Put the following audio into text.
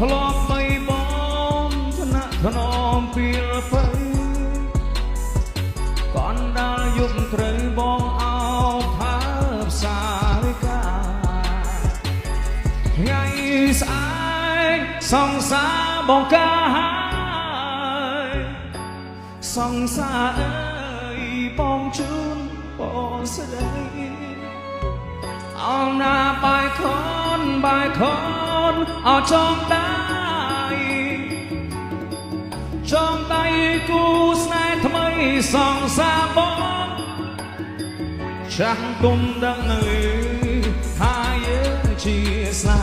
ធ្លាប់បីបងថ្នាក់ថ្នមពីលពៅកណ្ដាលយប់ត្រូវបងអោបផើផ្សារកាថ្ងៃស្អែកសង្សារបងកាហើយសង្សារអើយបងជូនបងស្ដីអោណាបាយខនអោចំដៃគូស្នេហ៍ថ្មីសង្សារបងចាស់គុំដឹងនៅថាយើងជាស្នេហ៍